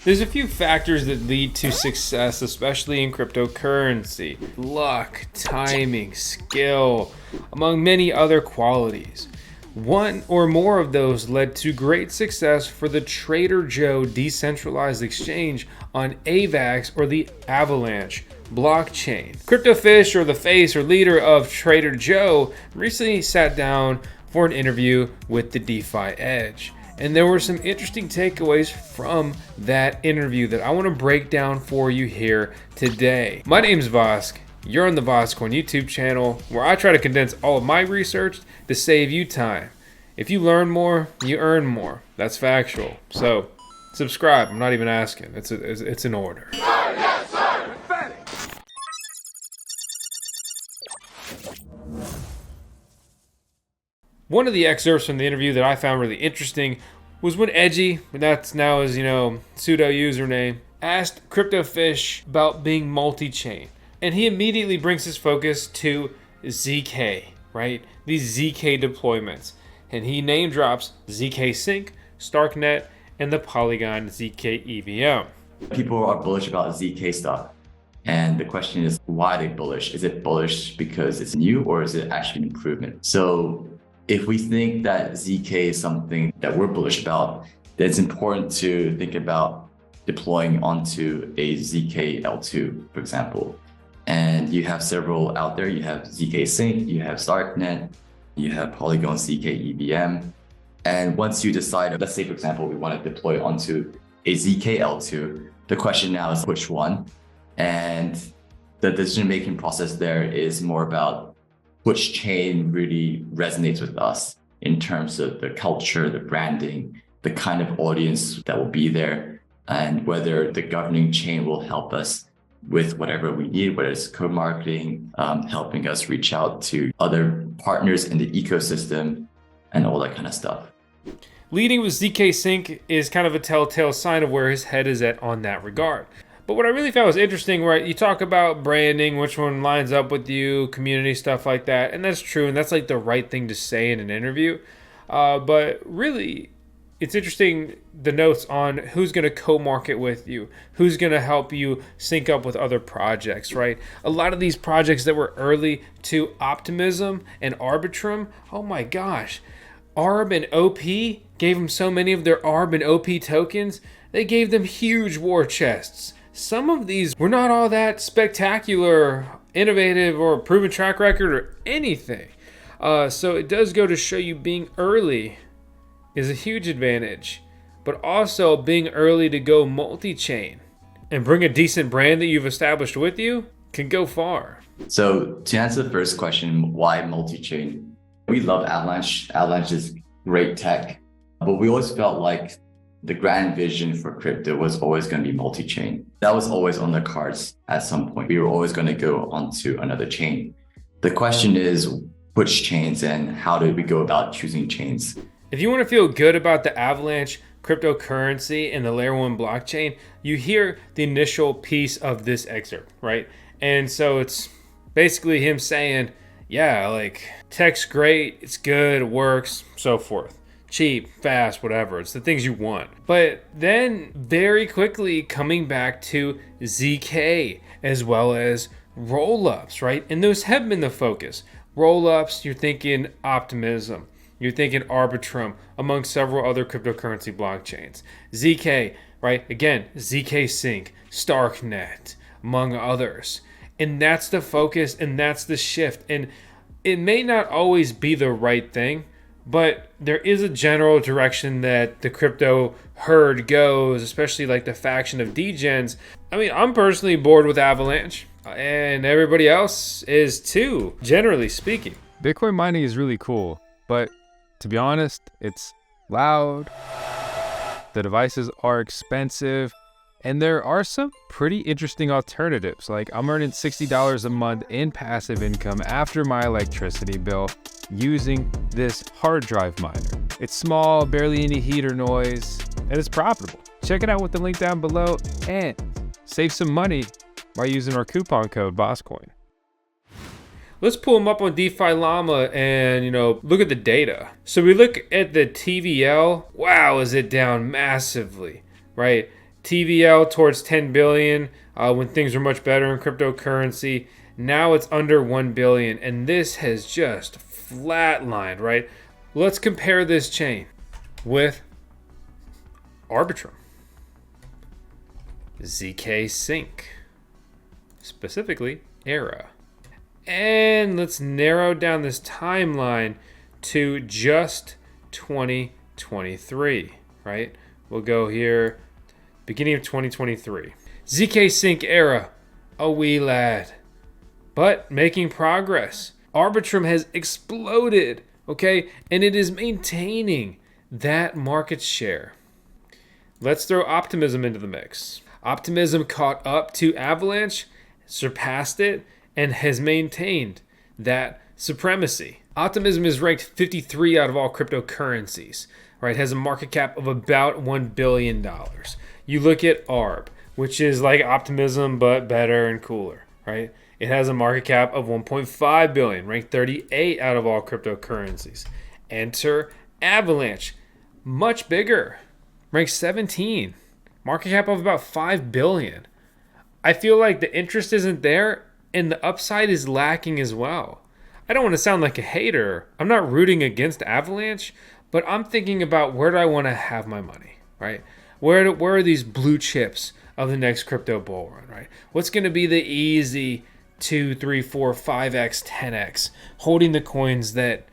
There's a few factors that lead to success, especially in cryptocurrency. Luck, timing, skill, among many other qualities. One or more of those led to great success for the Trader Joe decentralized exchange on AVAX or the Avalanche blockchain. CryptoFish, or the face or leader of Trader Joe, recently sat down for an interview with the DeFi Edge. And there were some interesting takeaways from that interview that I want to break down for you here today. My name's Vosk. You're on the VoskCoin YouTube channel, where I try to condense all of my research to save you time. If you learn more, you earn more. That's factual. So subscribe. I'm not even asking. It's an order. Yes, sir. Emphatic. One of the excerpts from the interview that I found really interesting was when Edgy, that's now his pseudo username, asked CryptoFish about being multi-chain. And he immediately brings his focus to ZK, right? These ZK deployments. And he name drops ZK Sync, Starknet, and the Polygon ZK EVM. People are bullish about ZK stuff. And the question is, why are they bullish? Is it bullish because it's new, or is it actually an improvement? So if we think that ZK is something that we're bullish about, then it's important to think about deploying onto a ZK L2, for example. And you have several out there. You have ZK Sync, you have Starknet, you have Polygon ZK EVM. And once you decide, let's say, for example, we want to deploy onto a ZK L2, the question now is which one? And the decision-making process there is more about which chain really resonates with us in terms of the culture, the branding, the kind of audience that will be there, and whether the governing chain will help us with whatever we need, whether it's co-marketing, helping us reach out to other partners in the ecosystem, and all that kind of stuff. Leading with ZK Sync is kind of a telltale sign of where his head is at on that regard. But what I really found was interesting, right? You talk about branding, which one lines up with you, community, stuff like that. And that's true. And that's like the right thing to say in an interview. But really, it's interesting, the notes on who's going to co-market with you, who's going to help you sync up with other projects, right? A lot of these projects that were early to Optimism and Arbitrum, oh my gosh, ARB and OP gave them so many of their ARB and OP tokens, they gave them huge war chests. Some of these were not all that spectacular, innovative, or proven track record or anything. So it does go to show you being early is a huge advantage, but also being early to go multi-chain and bring a decent brand that you've established with you can go far. So to answer the first question, why multi-chain? We love Avalanche. Avalanche is great tech, but we always felt like the grand vision for crypto was always going to be multi-chain. That was always on the cards at some point. We were always going to go onto another chain. The question is, which chains and how do we go about choosing chains? If you want to feel good about the Avalanche cryptocurrency and the Layer 1 blockchain, you hear the initial piece of this excerpt, right? And so it's basically him saying, yeah, like tech's great, it's good, it works, so forth. Cheap, fast, whatever. It's the things you want. But then very quickly coming back to ZK as well as roll-ups, right? And those have been the focus. Roll-ups, you're thinking Optimism. You're thinking Arbitrum, among several other cryptocurrency blockchains. ZK, right? Again, ZK Sync, Starknet, among others. And that's the focus and that's the shift. And it may not always be the right thing, but there is a general direction that the crypto herd goes, especially like the faction of degens. I mean, I'm personally bored with Avalanche, and everybody else is too, generally speaking. Bitcoin mining is really cool, but to be honest, it's loud, the devices are expensive, and there are some pretty interesting alternatives. Like I'm earning $60 a month in passive income after my electricity bill using this hard drive miner. It's small, barely any heat or noise, and it's profitable. Check it out with the link down below and save some money by using our coupon code VoskCoin. Let's pull them up on DeFi Llama and, look at the data. So we look at the TVL. Wow, is it down massively, right? TVL towards 10 billion when things were much better in cryptocurrency. Now it's under 1 billion, and this has just flatlined, right? Let's compare this chain with Arbitrum, ZK Sync, specifically ERA. And let's narrow down this timeline to just 2023, right? We'll go here, beginning of 2023. ZK Sync ERA, a wee lad, but making progress. Arbitrum has exploded, okay? And it is maintaining that market share. Let's throw Optimism into the mix. Optimism caught up to Avalanche, surpassed it, and has maintained that supremacy. Optimism is ranked 53 out of all cryptocurrencies, right? Has a market cap of about $1 billion. You look at ARB, which is like Optimism, but better and cooler, right? It has a market cap of 1.5 billion, ranked 38 out of all cryptocurrencies. Enter Avalanche, much bigger, ranked 17, market cap of about 5 billion. I feel like the interest isn't there and the upside is lacking as well. I don't want to sound like a hater. I'm not rooting against Avalanche, but I'm thinking about where do I want to have my money, right? Where are these blue chips of the next crypto bull run, right? What's going to be the easy 2, 3, 4, 5x, 10x, holding the coins that,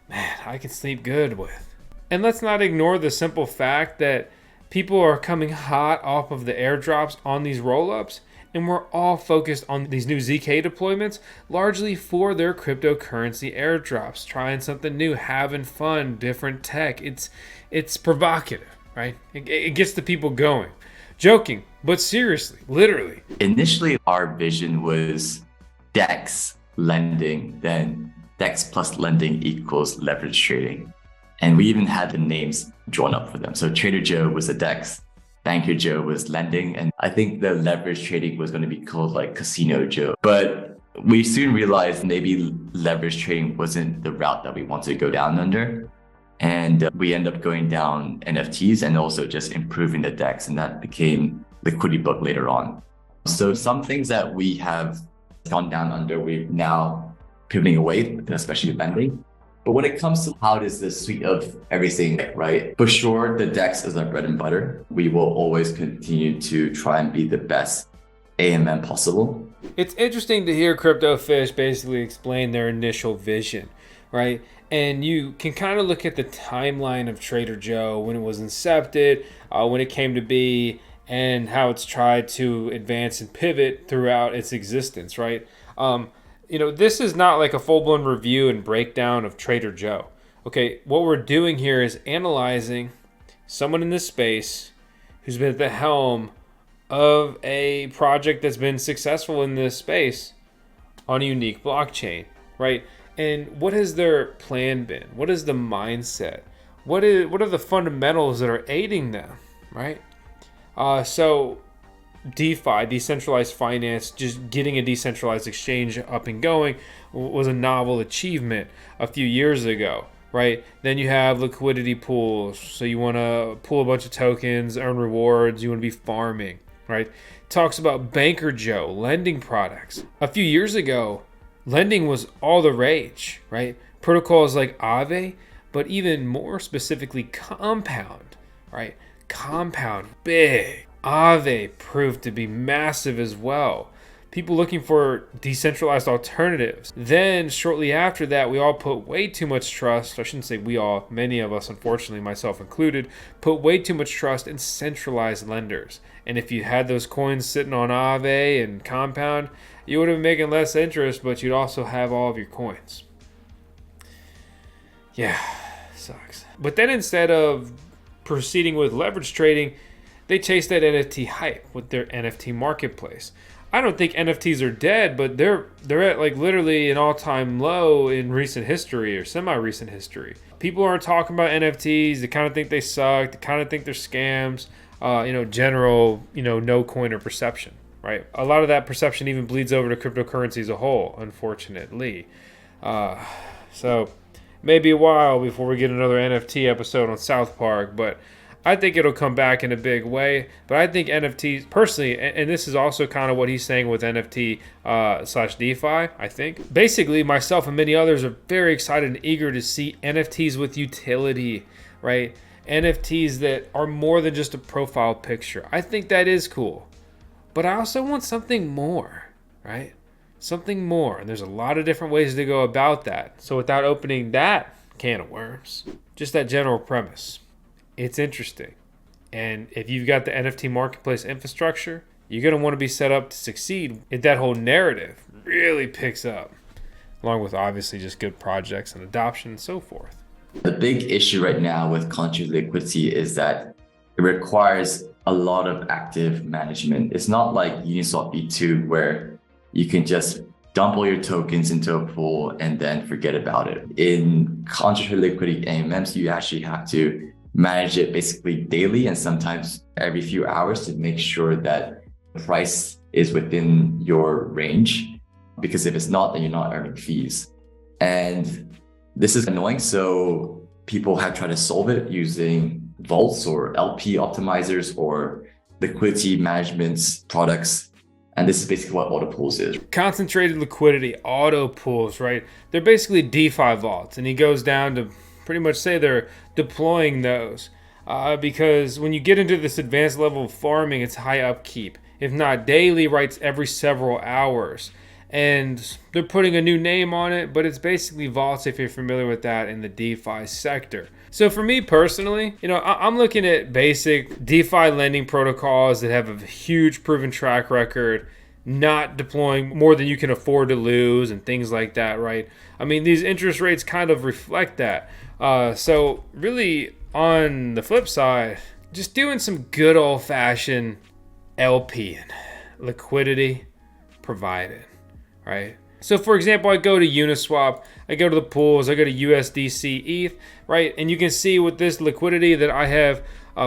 man, I can sleep good with. And let's not ignore the simple fact that people are coming hot off of the airdrops on these rollups, and we're all focused on these new ZK deployments, largely for their cryptocurrency airdrops, trying something new, having fun, different tech. It's provocative, right? It gets the people going. Joking, but seriously, literally. Initially, our vision was DEX lending, then DEX plus lending equals leverage trading. And we even had the names drawn up for them. So Trader Joe was a DEX, Banker Joe was lending, and I think the leverage trading was going to be called like Casino Joe. But we soon realized maybe leverage trading wasn't the route that we wanted to go down under. And we end up going down NFTs and also just improving the DEX, and that became Liquidity Book later on. So some things that we have gone down under, we're now pivoting away, especially lending. But when it comes to how does the suite of everything, right? For sure, the DEX is our bread and butter. We will always continue to try and be the best AMM possible. It's interesting to hear Crypto Fish basically explain their initial vision, right? And you can kind of look at the timeline of Trader Joe when it was incepted, when it came to be, and how it's tried to advance and pivot throughout its existence, right? This is not like a full-blown review and breakdown of Trader Joe. Okay, what we're doing here is analyzing someone in this space who's been at the helm of a project that's been successful in this space on a unique blockchain, right? And what has their plan been? What is the mindset? What are the fundamentals that are aiding them, right? So DeFi, decentralized finance, just getting a decentralized exchange up and going was a novel achievement a few years ago, right? Then you have liquidity pools. So you want to pool a bunch of tokens, earn rewards, you want to be farming, right? Talks about Banker Joe, lending products. A few years ago, lending was all the rage, right? Protocols like Aave, but even more specifically Compound, right? Compound, big. Aave proved to be massive as well. People looking for decentralized alternatives. Then shortly after that, we all put way too much trust. I shouldn't say we all, many of us, unfortunately, myself included, put way too much trust in centralized lenders. And if you had those coins sitting on Aave and Compound, you would have been making less interest, but you'd also have all of your coins. Yeah, sucks. But then instead of proceeding with leverage trading, they chase that NFT hype with their NFT marketplace. I don't think NFTs are dead, but they're at like literally an all-time low in recent history or semi-recent history. People aren't talking about NFTs. They kind of think they suck. They kind of think they're scams. General, no coiner perception, right? A lot of that perception even bleeds over to cryptocurrency as a whole, unfortunately. So maybe a while before we get another NFT episode on South Park, but I think it'll come back in a big way. But I think NFTs, personally, and this is also kind of what he's saying with NFT slash DeFi, I think. Basically, myself and many others are very excited and eager to see NFTs with utility, right? NFTs that are more than just a profile picture. I think that is cool. But I also want something more, right? Something more. And there's a lot of different ways to go about that. So without opening that can of worms, just that general premise, it's interesting. And if you've got the NFT marketplace infrastructure, you're going to want to be set up to succeed if that whole narrative really picks up, along with obviously just good projects and adoption and so forth. The big issue right now with concentrated liquidity is that it requires a lot of active management. It's not like Uniswap V2 where you can just dump all your tokens into a pool and then forget about it. In concentrated liquidity AMMs, you actually have to manage it basically daily and sometimes every few hours to make sure that the price is within your range. Because if it's not, then you're not earning fees. And this is annoying, so people have tried to solve it using vaults or LP optimizers or liquidity management products. And this is basically what auto pools is. Concentrated liquidity, auto pools, right? They're basically DeFi vaults. And he goes down to pretty much say they're deploying those. Because when you get into this advanced level of farming, it's high upkeep. If not daily, right, every several hours. And they're putting a new name on it, but it's basically vaults if you're familiar with that in the DeFi sector. So for me personally, I'm looking at basic DeFi lending protocols that have a huge proven track record, not deploying more than you can afford to lose and things like that, right? I mean, these interest rates kind of reflect that. So really on the flip side, just doing some good old-fashioned LPing, liquidity provided. Right. So for example, I go to Uniswap, I go to the pools, I go to USDC ETH, right? And you can see with this liquidity that I have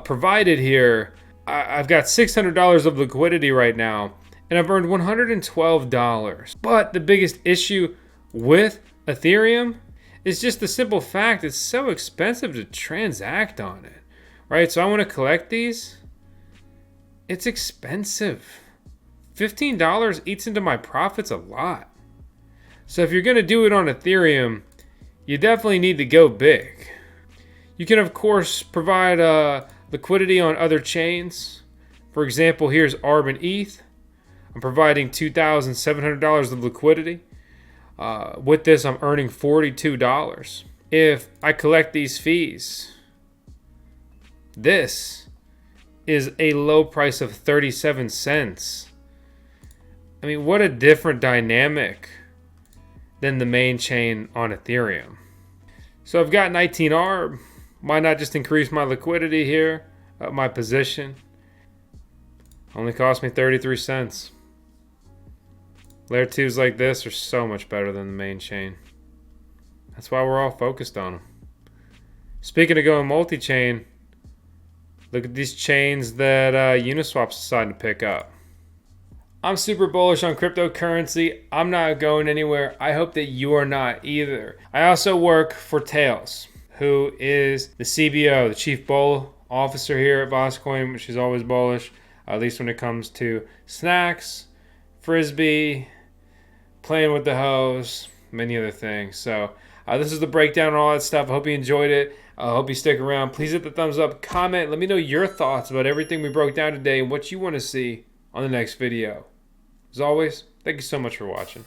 provided here, I've got $600 of liquidity right now, and I've earned $112. But the biggest issue with Ethereum is just the simple fact it's so expensive to transact on it, right? So I want to collect these. It's expensive. $15 eats into my profits a lot. So if you're going to do it on Ethereum, you definitely need to go big. You can, of course, provide liquidity on other chains. For example, here's Arb and ETH. I'm providing $2,700 of liquidity. With this, I'm earning $42. If I collect these fees, this is a low price of 37 cents. I mean, what a different dynamic than the main chain on Ethereum. So I've got 19 ARB. Why not just increase my liquidity here, my position? Only cost me 33 cents. Layer 2s like this are so much better than the main chain. That's why we're all focused on them. Speaking of going multi-chain, look at these chains that Uniswap's deciding to pick up. I'm super bullish on cryptocurrency. I'm not going anywhere. I hope that you are not either. I also work for Tails, who is the CBO, the Chief Bull Officer here at VoskCoin, which is always bullish, at least when it comes to snacks, frisbee, playing with the hose, many other things. So this is the breakdown on all that stuff. I hope you enjoyed it. I hope you stick around. Please hit the thumbs up, comment. Let me know your thoughts about everything we broke down today and what you want to see on the next video. As always, thank you so much for watching.